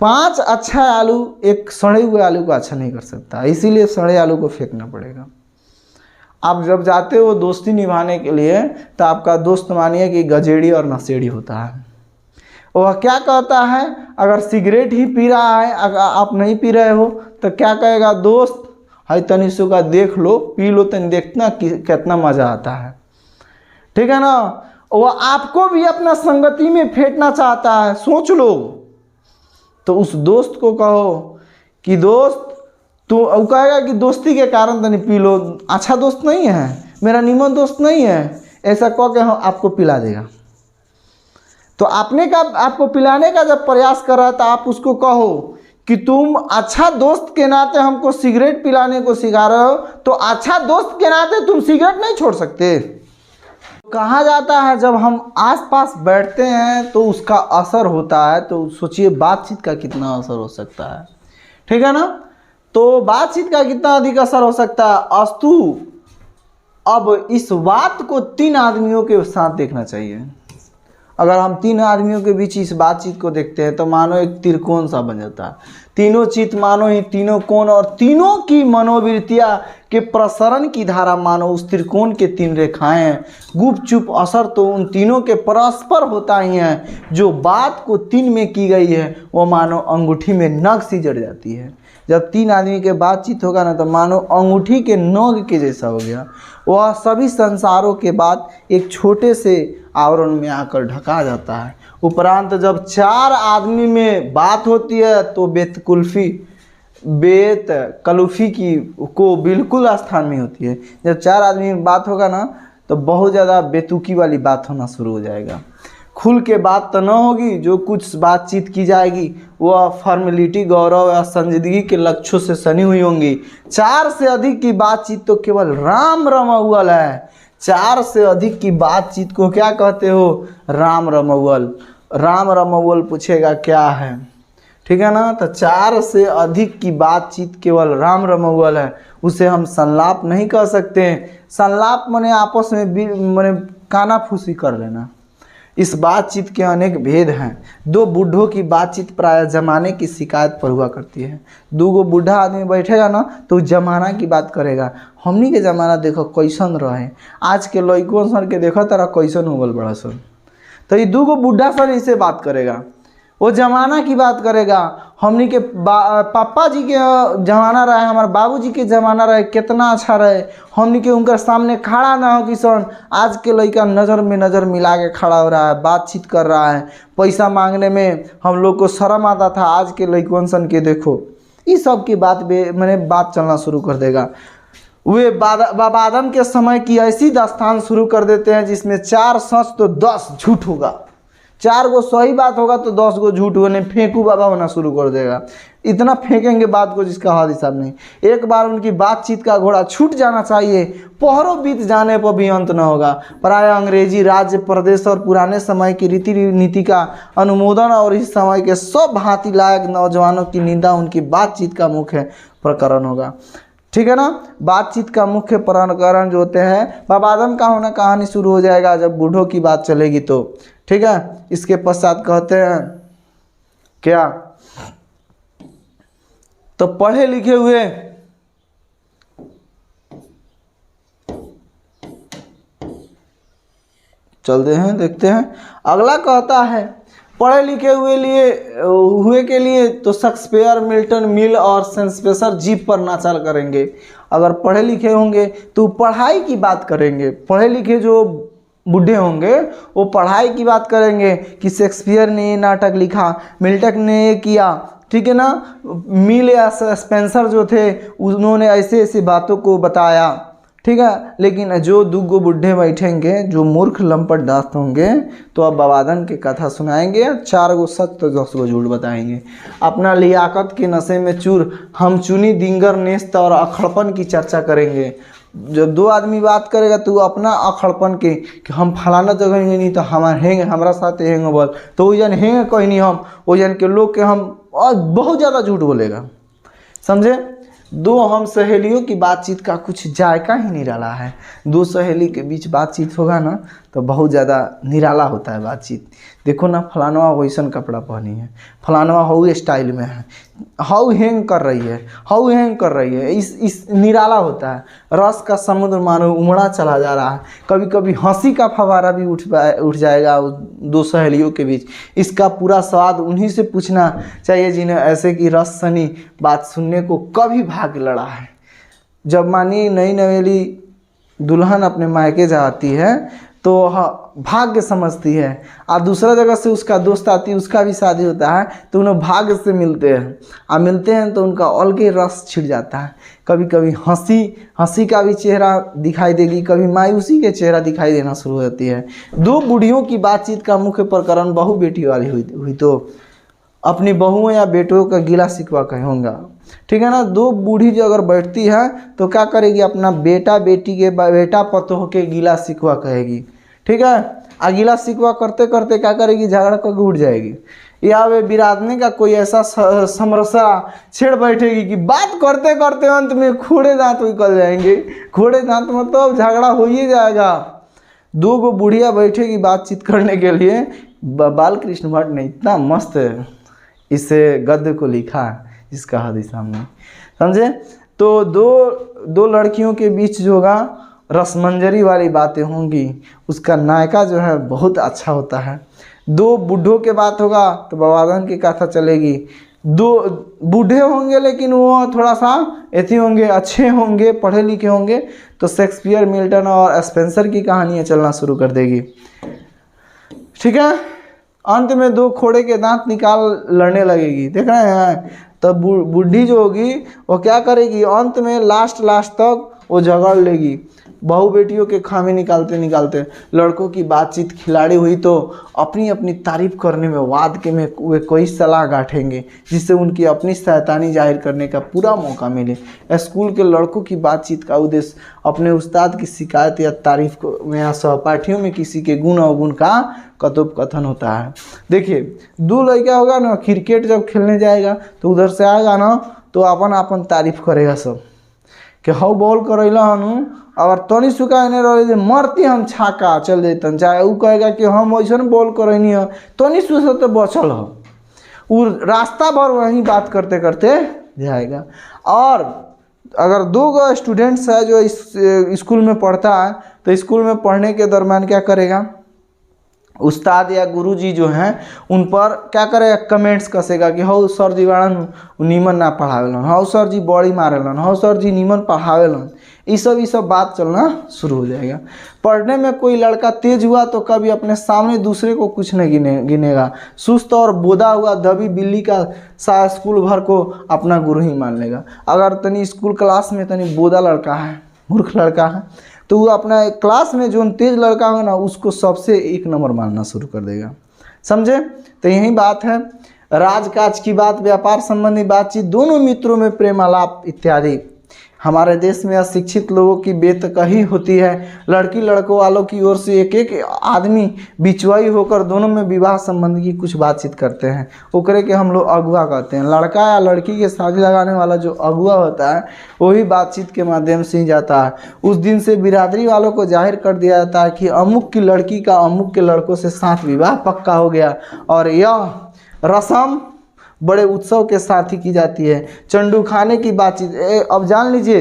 5 अच्छा आलू एक सड़े हुए आलू को अच्छा नहीं कर सकता। इसीलिए सड़े आलू को फेंकना पड़ेगा। आप जब जाते हो दोस्ती निभाने के लिए तो आपका दोस्त मानिए कि गजेड़ी और नशेड़ी होता है। वह क्या कहता है, अगर सिगरेट ही पी रहा है, अगर आप नहीं पी रहे हो तो क्या कहेगा, दोस्त हाई तनिषु का देख लो, पी लो तो देखना कितना मज़ा आता है, ठीक है ना। वह आपको भी अपना संगति में फेंटना चाहता है, सोच लो। तो उस दोस्त को कहो कि दोस्त तू, वो कहेगा कि दोस्ती के कारण तो नहीं पी लो, अच्छा दोस्त नहीं है, मेरा निमन दोस्त नहीं है, ऐसा कह के हम आपको पिला देगा। तो आपको पिलाने का जब प्रयास कर रहा था, आप उसको कहो कि तुम अच्छा दोस्त के नाते हमको सिगरेट पिलाने को सिखा रहे हो, तो अच्छा दोस्त के नाते तुम सिगरेट नहीं छोड़ सकते। कहा जाता है जब हम आसपास बैठते हैं तो उसका असर होता है, तो सोचिए बातचीत का कितना असर हो सकता है, ठीक है ना। तो बातचीत का कितना अधिक असर हो सकता है। अस्तु अब इस बात को 3 आदमियों के साथ देखना चाहिए। अगर हम 3 आदमियों के बीच इस बातचीत को देखते हैं तो मानो एक त्रिकोण सा बन जाता है। तीनों चित्त मानो ही तीनों कोण, और तीनों की मनोवृत्तियां के प्रसरण की धारा मानो उस त्रिकोण के 3 रेखाएं हैं। गुपचुप असर तो उन तीनों के परस्पर होता ही है। जो बात को 3 में की गई है वो मानो अंगूठी में नग सी जड़ जाती है। जब 3 आदमी के बातचीत होगा ना तो मानो अंगूठी के नग के जैसा हो गया। वह सभी संसारों के बाद एक छोटे से आवरण में आकर ढका जाता है। उपरांत जब 4 आदमी में बात होती है तो बेतकल्लुफ़ी की को बिल्कुल स्थान में होती है। जब 4 आदमी में बात होगा ना तो बहुत ज़्यादा बेतुकी वाली बात होना शुरू हो जाएगा। खुल के बात तो न होगी, जो कुछ बातचीत की जाएगी वह फॉर्मेलिटी, गौरव या संजीदगी के लक्ष्यों से सनी हुई होंगी। 4 से अधिक की बातचीत तो केवल राम रमौल है। 4 से अधिक की बातचीत को क्या कहते हो, राम रमौल। राम रमौल पूछेगा क्या है, ठीक है ना। तो 4 से अधिक की बातचीत केवल राम रमौल है, उसे हम संलाप नहीं कह सकते। संलाप माने आपस में माने कानाफूसी कर लेना। इस बातचीत के अनेक भेद हैं। 2 बूढ़ों की बातचीत प्रायः जमाने की शिकायत पर हुआ करती है। 2 बूढ़ा आदमी बैठेगा ना तो जमाना की बात करेगा, हमनी के ज़माना देखो कैसन रहे, आज के लड़कों सर के देखो तारा कैसन हो गल बड़ा सन। तो ये 2 बूढ़ा सर इससे बात करेगा, वो जमाना की बात करेगा। हमनी के पापा जी के ज़माना रहे, हमारे बाबूजी के ज़माना रहे, कितना अच्छा रहे। हमनी के उनके सामने खड़ा ना हो कि सन आज के लड़का नज़र में नज़र मिला के खड़ा हो रहा है, बातचीत कर रहा है। पैसा मांगने में हम लोग को शर्म आता था, आज के लड़कों सन के देखो। इस सब की बात चलना शुरू कर देगा। वे बाबा आदम के समय की ऐसी दास्तान शुरू कर देते हैं जिसमें 4 सच तो 10 झूठ होगा। 4 गो सही बात होगा तो 10 गो झूठ होने फेंकू बाबा होना शुरू कर देगा। इतना फेंकेंगे बात को जिसका हाथ हिसाब नहीं। एक बार उनकी बातचीत का घोड़ा छूट जाना चाहिए, पहरों बीत जाने पर भी अंत न होगा। प्राय अंग्रेजी राज्य प्रदेश और पुराने समय की रीति नीति का अनुमोदन और इस समय के सब भांति लायक नौजवानों की निंदा उनकी बातचीत का मुख्य प्रकरण होगा, ठीक है ना। बातचीत का मुख्य प्रकरण जो होते हैं, बाबा आदम का होना कहानी शुरू हो जाएगा जब बूढ़ों की बात चलेगी तो, ठीक है। इसके पश्चात कहते हैं क्या, तो पढ़े लिखे हुए चलते हैं, देखते हैं। अगला कहता है पढ़े लिखे हुए के लिए तो शेक्सपियर, मिल्टन, मिल और शेक्सपियर जीप पर नाचा करेंगे। अगर पढ़े लिखे होंगे तो पढ़ाई की बात करेंगे। पढ़े लिखे जो बूढ़े होंगे वो पढ़ाई की बात करेंगे कि शेक्सपियर ने ये नाटक लिखा, मिल्टन ने ये किया, ठीक है ना। मिल या स्पेंसर जो थे उन्होंने ऐसे ऐसी बातों को बताया, ठीक है। लेकिन जो दुगो बूढ़े बैठेंगे जो मूर्ख लंपट दास्त होंगे तो अब बाबादन की कथा सुनाएंगे, 4 गो सच तो 10 गो झूठ बताएंगे। अपना लियाकत के नशे में चूर हम चुनी दिंगर नेस्त और अखड़पन की चर्चा करेंगे। जब 2 आदमी बात करेगा तो अपना अखड़पन के कि हम फलाना जगह नहीं तो हमारा साथ हेंगे बोल, तो वो जन हेंगे कोई नहीं, हम वो जन के लोग के हम और बहुत ज़्यादा झूठ बोलेगा, समझे। 2 हम सहेलियों की बातचीत का कुछ जायका ही निराला है। 2 सहेली के बीच बातचीत होगा ना तो बहुत ज़्यादा निराला होता है बातचीत। देखो ना फलानवा वैसन कपड़ा पहनी है, फलानवा हाउ स्टाइल में है, हाउ हैंग कर रही है, हाउ हैंग कर रही है, इस निराला होता है। रस का समुद्र मानो उमड़ा चला जा रहा है। कभी कभी हंसी का फवारा भी उठ जाएगा 2 सहेलियों के बीच। इसका पूरा स्वाद उन्हीं से पूछना चाहिए जिन्हें ऐसे की रस सनी बात सुनने को कभी भाग लड़ा है। जब मानिए नई नवेली दुल्हन अपने मायके जाती है तो भाग्य समझती है, और दूसरा जगह से उसका दोस्त आती है, उसका भी शादी होता है तो उन्हें भाग्य से मिलते हैं, और मिलते हैं तो उनका अलगे रस छिड़ जाता है। कभी कभी हंसी का भी चेहरा दिखाई देगी, कभी मायूसी के चेहरा दिखाई देना शुरू हो जाती है। 2 बूढ़ियों की बातचीत का मुख्य प्रकरण बहू बेटी वाली हुई तो अपनी बहुओं या बेटों का गिला शिकवा कहूँगा, ठीक है ना। 2 बूढ़ी जो अगर बैठती है तो क्या करेगी, अपना बेटा बेटी के बेटा पतोह के गिला शिकवा कहेगी, ठीक है। आ गिला शिकवा करते करते क्या करेगी, झगड़ा करके उठ जाएगी, या वे बिरादने का कोई ऐसा समरसा छेड़ बैठेगी कि बात करते करते अंत में खोड़े दांत निकल जाएंगे। खोड़े दांत मतलब झगड़ा हो ही जाएगा। 2 गो बुढ़िया बैठेगी बातचीत करने के लिए। बालकृष्ण भट्ट ने इतना मस्त इसे गद्य को लिखा जिसका हद सामने, समझे। तो दो लड़कियों के बीच जो होगा रसमंजरी वाली बातें होंगी, उसका नायका जो है बहुत अच्छा होता है। 2 बूढ़ों के बात होगा तो बाबादन की कथा चलेगी। 2 बूढ़े होंगे लेकिन वो थोड़ा सा ऐसे होंगे, अच्छे होंगे, पढ़े लिखे होंगे तो शेक्सपियर, मिल्टन और स्पेंसर की कहानियाँ चलना शुरू कर देगी, ठीक है। अंत में 2 खोड़े के दांत निकाल लड़ने लगेगी, देख रहे हैं। तब बूढ़ी जो होगी वो क्या करेगी, अंत में लास्ट तक वो झगड़ लेगी। बहू बेटियों के खामे निकालते निकालते लड़कों की बातचीत खिलाड़ी हुई तो अपनी अपनी तारीफ करने में वाद के में वे कोई सलाह गांठेंगे जिससे उनकी अपनी शैतानी जाहिर करने का पूरा मौका मिले। स्कूल के लड़कों की बातचीत का उद्देश्य अपने उस्ताद की शिकायत या तारीफ को या सहपाठियों में किसी के गुण अवगुण का कथोपकथन होता है। देखिए 2 लड़का होगा ना, क्रिकेट जब खेलने जाएगा तो उधर से आएगा ना तो अपन तारीफ करेगा सब कि हाउ बॉल करेला हनु, अगर तनी सुखा नहीं रहे मरती हम छाका चल देतन, चाहे वो कहेगा कि हम वैसा बॉल करनी है तनी सुख तो बचल हो, वो रास्ता भर वहीं बात करते करते जाएगा। और अगर 2 स्टूडेंट्स है जो इस स्कूल में पढ़ता है तो स्कूल में पढ़ने के दरमियान क्या करेगा, उस्ताद या गुरुजी जो हैं उन पर क्या करेगा, कमेंट्स कसेगा कि हाउ सर जी बाड़न नीमन ना पढ़ावेलन, हाउ सर जी बॉडी मारेलन, हाउ सर जी नीमन पढ़ावेलन, ये सब बात चलना शुरू हो जाएगा। पढ़ने में कोई लड़का तेज हुआ तो कभी अपने सामने दूसरे को कुछ नहीं गिनेगा। सुस्त और बोदा हुआ दबी बिल्ली का सा स्कूल भर को अपना गुरु ही मान लेगा। अगर तनी स्कूल क्लास में तनी बोदा लड़का है, मूर्ख लड़का है, तो वो अपना क्लास में जो तेज लड़का होगा ना उसको सबसे 1 नंबर मानना शुरू कर देगा, समझे। तो यही बात है, राजकाज की बात, व्यापार संबंधी बातचीत, दोनों मित्रों में प्रेमालाप इत्यादि। हमारे देश में अशिक्षित लोगों की बेतकही होती है। लड़की लड़कों वालों की ओर से एक आदमी बिचवाई होकर दोनों में विवाह संबंधी की कुछ बातचीत करते हैं, ओकरे के हम लोग अगुआ कहते हैं। लड़का या लड़की के शादी लगाने वाला जो अगुआ होता है वही बातचीत के माध्यम से ही जाता है। उस दिन से बिरादरी वालों को जाहिर कर दिया जाता है कि अमुक की लड़की का अमुक के लड़कों से साथ विवाह पक्का हो गया, और यह रस्म बड़े उत्सव के साथ ही की जाती है। चंडू खाने की बातचीत अब जान लीजिए,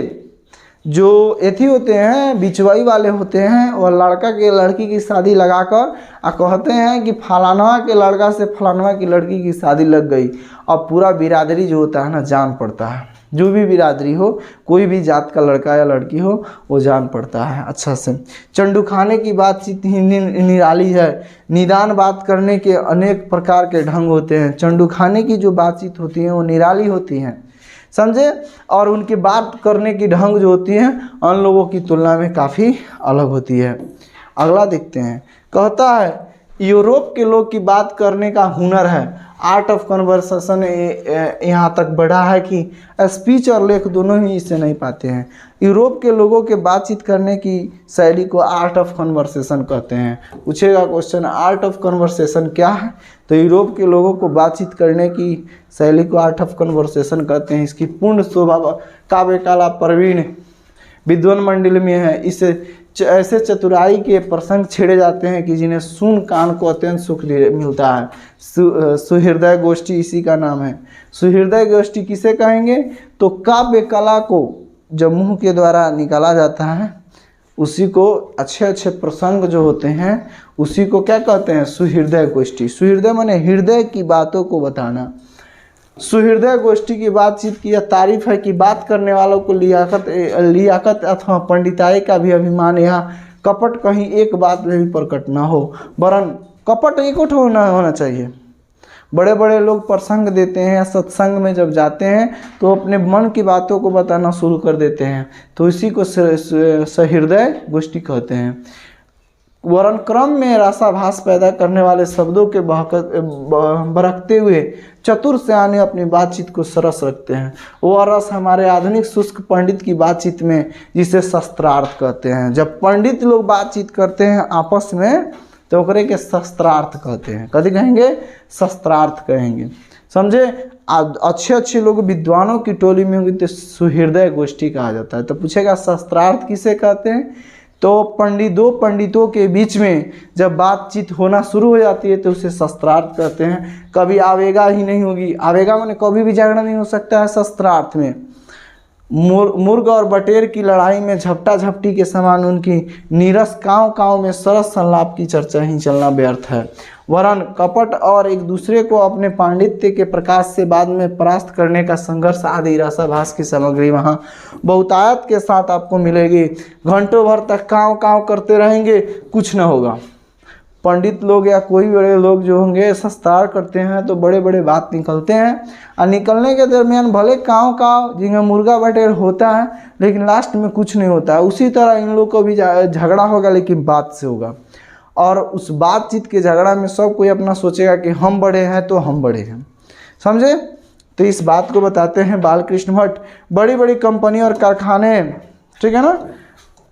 जो एथी होते हैं बिचवाई वाले होते हैं, वह लड़का के लड़की की शादी लगाकर कहते हैं कि फलानवा के लड़का से फलानवा की लड़की की शादी लग गई। अब पूरा बिरादरी जो होता है ना जान पड़ता है, जो भी बिरादरी हो, कोई भी जात का लड़का या लड़की हो वो जान पड़ता है अच्छा से। चंडू खाने की बातचीत ही निराली है। निदान बात करने के अनेक प्रकार के ढंग होते हैं। चंडू खाने की जो बातचीत होती है वो निराली होती हैं, समझे। और उनकी बात करने की ढंग जो होती है अन्य लोगों की तुलना में काफ़ी अलग होती है। अगला देखते हैं, कहता है यूरोप के लोग की बात करने का हुनर है। आर्ट ऑफ कन्वर्सेशन यहाँ तक बढ़ा है कि स्पीच और लेख दोनों ही इसे नहीं पाते हैं। यूरोप के लोगों के बातचीत करने की शैली को आर्ट ऑफ कन्वर्सेशन कहते हैं। पूछेगा क्वेश्चन आर्ट ऑफ कन्वर्सेशन क्या है, तो यूरोप के लोगों को बातचीत करने की शैली को आर्ट ऑफ कन्वर्सेशन कहते हैं। इसकी पूर्ण शोभा काव्य कला प्रवीण विद्वान मंडल में है। इसे ऐसे चतुराई के प्रसंग छेड़े जाते हैं कि जिन्हें सुन कान को अत्यंत सुख मिलता है। सुहृदय गोष्ठी इसी का नाम है। सुहृदय गोष्ठी किसे कहेंगे, तो काव्य कला को जब मुंह के द्वारा निकाला जाता है उसी को, अच्छे अच्छे प्रसंग जो होते हैं उसी को क्या कहते हैं, सुहृदय गोष्ठी। सुहृदय माने हृदय की बातों को बताना। सुहृदय गोष्ठी की बातचीत की यह तारीफ है कि बात करने वालों को लियाकत अथवा पंडिताई का भी अभिमान, यहाँ कपट कहीं एक बात में भी प्रकट न हो, वरन कपट एकट होना चाहिए। बड़े बड़े लोग प्रसंग देते हैं या सत्संग में जब जाते हैं तो अपने मन की बातों को बताना शुरू कर देते हैं, तो इसी को सहृदय गोष्ठी कहते हैं। वर्ण क्रम में रसाभास पैदा करने वाले शब्दों के बरकते हुए चतुर सियाने अपनी बातचीत को सरस रखते हैं। वह रस हमारे आधुनिक शुष्क पंडित की बातचीत में, जिसे शस्त्रार्थ कहते हैं। जब पंडित लोग बातचीत करते हैं आपस में तो ओकरे के शस्त्रार्थ कहते हैं। कभी कहेंगे, शस्त्रार्थ कहेंगे, समझे। अच्छे अच्छे लोग विद्वानों की टोली में होंगे तो सुहृदय गोष्ठी कहा जाता है। तो पूछेगा शस्त्रार्थ किसे कहते हैं, तो दो पंडितों के बीच में जब बातचीत होना शुरू हो जाती है तो उसे शस्त्रार्थ कहते हैं। कभी आवेगा ही नहीं होगी, आवेगा माने कभी भी झगड़ा नहीं हो सकता है शस्त्रार्थ में। मुर्ग और बटेर की लड़ाई में झपटा झपटी के समान उनकी नीरस काँव काँव में सरस संलाप की चर्चा ही चलना व्यर्थ है। वरन कपट और एक दूसरे को अपने पांडित्य के प्रकाश से बाद में परास्त करने का संघर्ष आदि रसाभास की सामग्री वहाँ बहुतायत के साथ आपको मिलेगी। घंटों भर तक काँव काँव करते रहेंगे, कुछ न होगा। पंडित लोग या कोई बड़े लोग जो होंगे शस्त्रार्थ करते हैं तो बड़े बड़े बात निकलते हैं, और निकलने के दरमियान भले काँव काँव जिनका मुर्गा बटेर होता है लेकिन लास्ट में कुछ नहीं होता है। उसी तरह इन लोग को भी झगड़ा होगा लेकिन बात से होगा, और उस बातचीत के झगड़ा में सब कोई अपना सोचेगा कि हम बड़े हैं तो हम बड़े हैं, समझे। तो इस बात को बताते हैं बालकृष्ण भट्ट। बड़ी बड़ी कंपनी और कारखाने, ठीक है ना,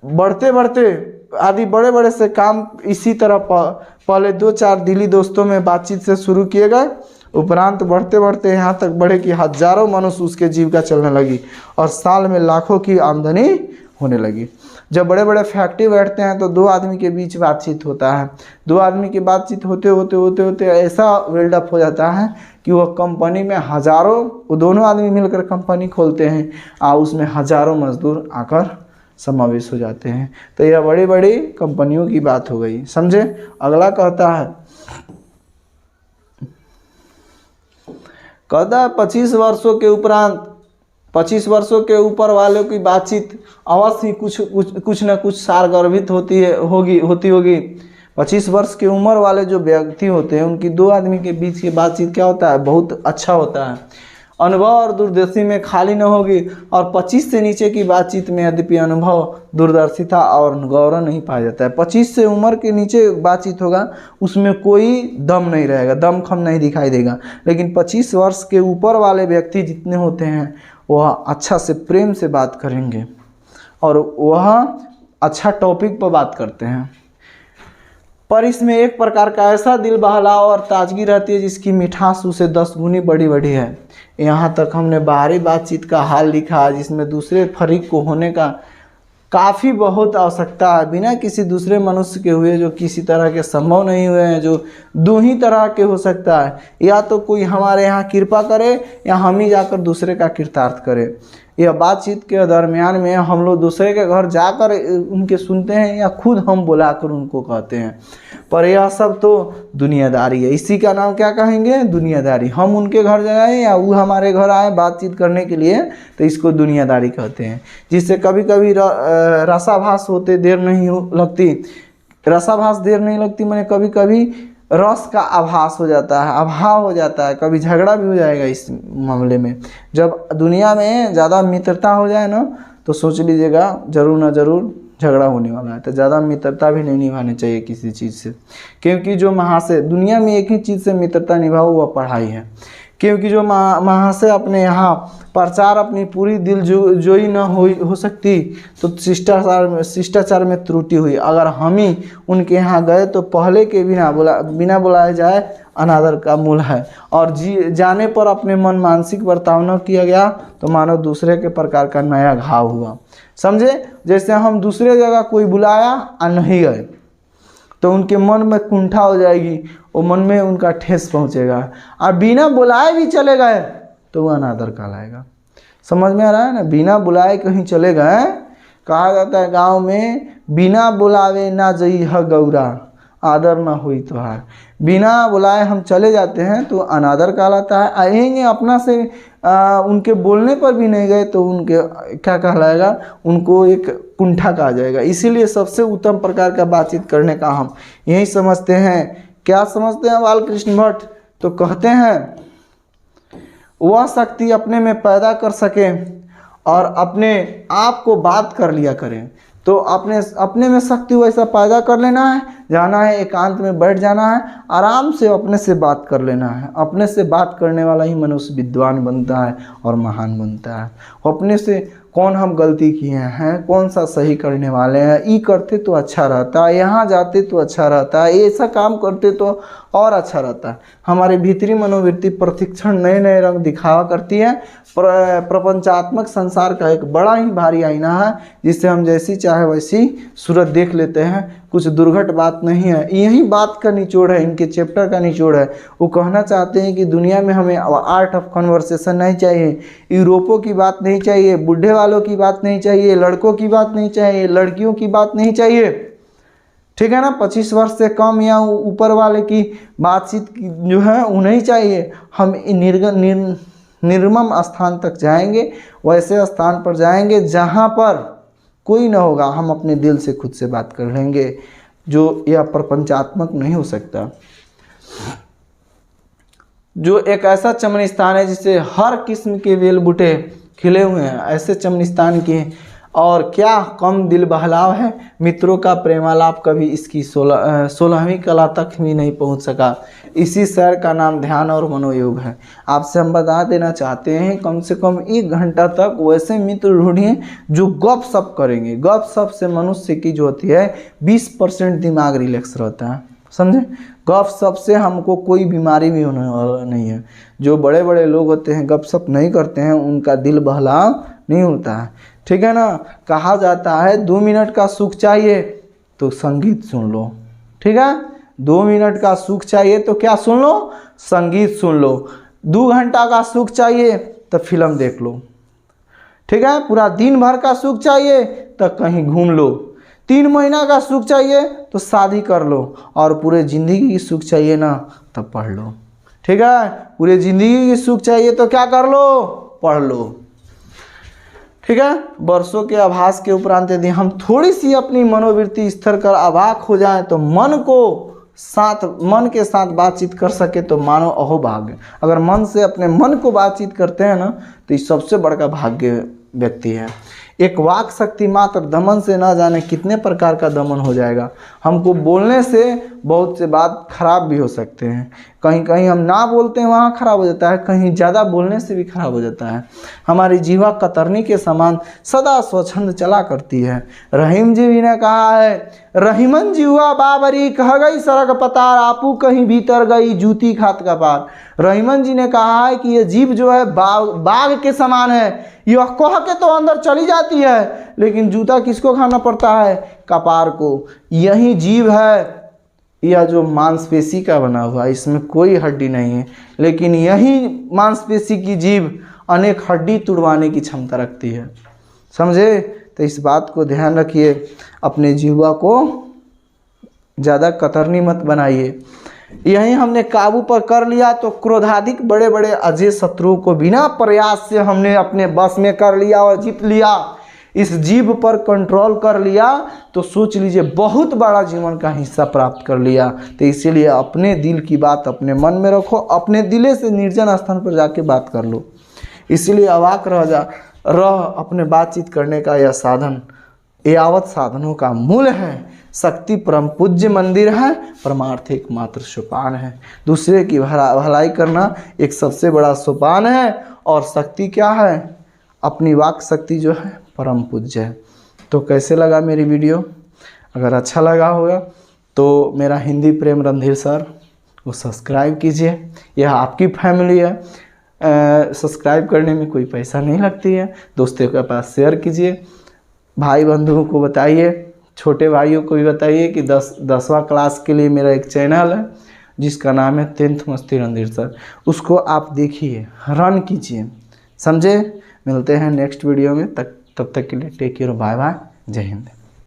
बढ़ते बढ़ते आदि बड़े बड़े से काम इसी तरह पहले 2-4 दिल्ली दोस्तों में बातचीत से शुरू किए गए, उपरांत बढ़ते बढ़ते यहाँ तक बढ़े कि हजारों मनुष्य उसके जीविका चलने लगी और साल में लाखों की आमदनी होने लगी। जब बड़े बड़े फैक्ट्री बैठते हैं तो 2 आदमी के बीच बातचीत होता है। 2 आदमी की बातचीत होते होते होते होते ऐसा बिल्डअप हो जाता है कि वह कंपनी में वो दोनों आदमी मिलकर कंपनी खोलते हैं और उसमें हजारों मजदूर आकर समावेश हो जाते हैं। तो यह बड़ी बड़ी कंपनियों की बात हो गई, समझे। अगला कहता है 25 वर्षों के उपरांत 25 वर्षों के ऊपर वालों की बातचीत अवश्य ही कुछ न कुछ सारगर्भित होती होगी। 25 वर्ष की उम्र वाले जो व्यक्ति होते हैं उनकी 2 आदमी के बीच की बातचीत क्या होता है, बहुत अच्छा होता है। अनुभव और दूरदर्शी में खाली न होगी, और 25 से नीचे की बातचीत में यद्यपि अनुभव, दूरदर्शिता और गौरव नहीं पाया जाता है। 25 से उम्र के नीचे बातचीत होगा उसमें कोई दम नहीं रहेगा, दम खम नहीं दिखाई देगा। लेकिन 25 वर्ष के ऊपर वाले व्यक्ति जितने होते हैं वह अच्छा से प्रेम से बात करेंगे और वह अच्छा टॉपिक पर बात करते हैं, पर इसमें एक प्रकार का ऐसा दिल बहलाव और ताजगी रहती है जिसकी मिठास उसे 10 गुनी बड़ी है। यहाँ तक हमने बाहरी बातचीत का हाल लिखा जिसमें दूसरे फरीक को होने का काफ़ी बहुत आवश्यकता है, बिना किसी दूसरे मनुष्य के हुए जो किसी तरह के संभव नहीं हुए हैं, जो 2 ही तरह के हो सकता है, या तो कोई हमारे यहाँ कृपा करे या हम ही जाकर दूसरे का कृतार्थ करे। यह बातचीत के दरमियान में हम लोग दूसरे के घर जाकर उनके सुनते हैं या खुद हम बुलाकर उनको कहते हैं, पर यह सब तो दुनियादारी है। इसी का नाम क्या कहेंगे? दुनियादारी। हम उनके घर जाए या वो हमारे घर आए बातचीत करने के लिए, तो इसको दुनियादारी कहते हैं। जिससे कभी कभी रसाभास होते देर नहीं लगती। रसाभास देर नहीं लगती मैंने कभी कभी रस का आभास हो जाता है, अभाव हो जाता है, कभी झगड़ा भी हो जाएगा इस मामले में। जब दुनिया में ज़्यादा मित्रता हो जाए ना, तो सोच लीजिएगा ज़रूर ना ज़रूर झगड़ा होने वाला है। तो ज़्यादा मित्रता भी नहीं निभानी चाहिए किसी चीज़ से, क्योंकि जो महाशय दुनिया में एक ही चीज़ से मित्रता निभाओ वह पढ़ाई है। क्योंकि जो महाशय अपने यहाँ प्रचार अपनी पूरी दिल जोई न हो सकती, तो शिष्टाचार में त्रुटि हुई। अगर हम ही उनके यहाँ गए तो पहले के बिना बुलाए जाए अनादर का मूल है, और जाने पर अपने मन मानसिक बर्ताव न किया गया तो मानो दूसरे के प्रकार का नया घाव हुआ। समझे? जैसे हम दूसरे जगह कोई बुलाया और नहीं गए तो उनके मन में कुंठा हो जाएगी, वो मन में उनका ठेस पहुंचेगा। और बिना बुलाए भी चले गए तो वो अनादर कहलाएगा। समझ में आ रहा है ना? बिना बुलाए कहीं चले गए, कहा जाता है गांव में, बिना बुलावे ना जई ह गौरा, आदर ना हुई तुहार। बिना बुलाए हम चले जाते हैं तो अनादर कहलाता है। आएंगे अपना से उनके बोलने पर भी नहीं गए तो उनके क्या कहलाएगा? उनको एक कुंठा कहा जाएगा। इसीलिए सबसे उत्तम प्रकार का बातचीत करने का हम यही समझते हैं। क्या समझते हैं बालकृष्ण भट्ट? तो कहते हैं वह शक्ति अपने में पैदा कर सके और अपने आप को बात कर लिया करें। तो अपने में शक्ति वैसा पैदा कर लेना है, जाना है एकांत में बैठ जाना है, आराम से अपने से बात कर लेना है। अपने से बात करने वाला ही मनुष्य विद्वान बनता है और महान बनता है। अपने से कौन हम गलती किए हैं, कौन सा सही करने वाले हैं, ये करते तो अच्छा रहता है, यहाँ जाते तो अच्छा रहता है, ऐसा काम करते तो और अच्छा रहता है। हमारे भीतरी मनोवृत्ति प्रतिक्षण नए नए रंग दिखावा करती है। प्रपंचात्मक संसार का एक बड़ा ही भारी आईना है, जिससे हम जैसी चाहे वैसी सूरत देख लेते हैं। कुछ दुर्घट बात नहीं है। यही बात का निचोड़ है, इनके चैप्टर का निचोड़ है। वो कहना चाहते हैं कि दुनिया में हमें आर्ट ऑफ कन्वर्सेशन नहीं चाहिए, यूरोपों की बात नहीं चाहिए, बूढ़े वालों की बात नहीं चाहिए, लड़कों की बात नहीं चाहिए, लड़कियों की बात नहीं चाहिए, ठीक है ना। 25 वर्ष से कम या ऊपर वाले की बातचीत जो है वो नहीं चाहिए। हम निर्मम स्थान तक जाएंगे, वैसे स्थान पर जाएंगे जहाँ पर कोई ना होगा। हम अपने दिल से खुद से बात कर लेंगे, जो यह प्रपंचात्मक नहीं हो सकता। जो एक ऐसा चमन स्थान है जिसे हर किस्म के बेल बूटे खिले हुए हैं, ऐसे चमन स्थान की और क्या कम दिल बहलाव है। मित्रों का प्रेमालाप कभी इसकी 16वीं कला तक भी नहीं पहुंच सका। इसी शहर का नाम ध्यान और मनोयोग है। आपसे हम बता देना चाहते हैं, कम से कम 1 घंटा तक वैसे मित्र ढूंढिए जो गप सप करेंगे। गप सप से मनुष्य की जो होती है 20% दिमाग रिलैक्स रहता है, समझे। गप सप से हमको कोई बीमारी भी होने वाला नहीं है। जो बड़े बड़े लोग होते हैं गप सप नहीं करते हैं, उनका दिल बहलाव नहीं होता है, ठीक है ना। कहा जाता है 2 मिनट का सुख चाहिए तो संगीत सुन लो, ठीक है। 2 मिनट का सुख चाहिए तो क्या सुन लो? संगीत सुन लो। 2 घंटा का सुख चाहिए तो फिल्म देख लो, ठीक है। पूरा दिन भर का सुख चाहिए तो कहीं घूम लो। 3 महीना का सुख चाहिए तो शादी कर लो, और पूरे ज़िंदगी की सुख चाहिए ना तो पढ़ लो, ठीक है। पूरे ज़िंदगी की सुख चाहिए तो क्या कर लो? पढ़ लो, ठीक है। वर्षों के आभास के उपरांत यदि हम थोड़ी सी अपनी मनोवृत्ति स्तर कर अवाक हो जाएं तो मन के साथ बातचीत कर सके तो मानो अहोभाग्य। अगर मन से अपने मन को बातचीत करते हैं ना तो ये सबसे बड़ा भाग्य व्यक्ति है। एक वाक शक्ति मात्र दमन से ना जाने कितने प्रकार का दमन हो जाएगा। हमको बोलने से बहुत से बात खराब भी हो सकते हैं। कहीं कहीं हम ना बोलते हैं वहाँ खराब हो जाता है, कहीं ज़्यादा बोलने से भी खराब हो जाता है। हमारी जीवा कतरनी के समान सदा स्वच्छंद चला करती है। रहीम जी ने कहा है, रहीमन जीवा बाबरी कह गई सड़क पतार, आपू कहीं भीतर गई जूती खात का पार। रहीमन जी ने कहा है कि ये जीव जो है बाघ के समान है, यह कह के तो अंदर चली जाती है, लेकिन जूता किसको खाना पड़ता है? कपार को। यही जीव है, यह जो मांसपेशी का बना हुआ है, इसमें कोई हड्डी नहीं है, लेकिन यही मांसपेशी की जीव अनेक हड्डी तुड़वाने की क्षमता रखती है। समझे? तो इस बात को ध्यान रखिए, अपने जीवा को ज़्यादा कतरनी मत बनाइए। यही हमने काबू पर कर लिया तो क्रोधाधिक बड़े बड़े अजय शत्रुओं को बिना प्रयास से हमने अपने बस में कर लिया और जीत लिया। इस जीव पर कंट्रोल कर लिया तो सोच लीजिए बहुत बड़ा जीवन का हिस्सा प्राप्त कर लिया। तो इसीलिए अपने दिल की बात अपने मन में रखो, अपने दिले से निर्जन स्थान पर जाके बात कर लो। इसीलिए अवाक रह अपने बातचीत करने का यह साधन यावत साधनों का मूल है। शक्ति परम पूज्य मंदिर है, परमार्थ एकमात्र सोपान है। दूसरे की भलाई करना एक सबसे बड़ा सोपान है। और शक्ति क्या है? अपनी वाक शक्ति जो है परम पूज्य है। तो कैसे लगा मेरी वीडियो? अगर अच्छा लगा होगा तो मेरा हिंदी प्रेम रणधीर सर वो सब्सक्राइब कीजिए, यह आपकी फैमिली है। सब्सक्राइब करने में कोई पैसा नहीं लगती है। दोस्तों के पास शेयर कीजिए, भाई बंधुओं को बताइए, छोटे भाइयों को भी बताइए कि 10वां क्लास के लिए मेरा एक चैनल है जिसका नाम है 10th मस्ती रणधीर सर, उसको आप देखिए, रन कीजिए। समझे? मिलते हैं नेक्स्ट वीडियो में, तब तक के लिए टेक केयर, बाय बाय, जय हिंद।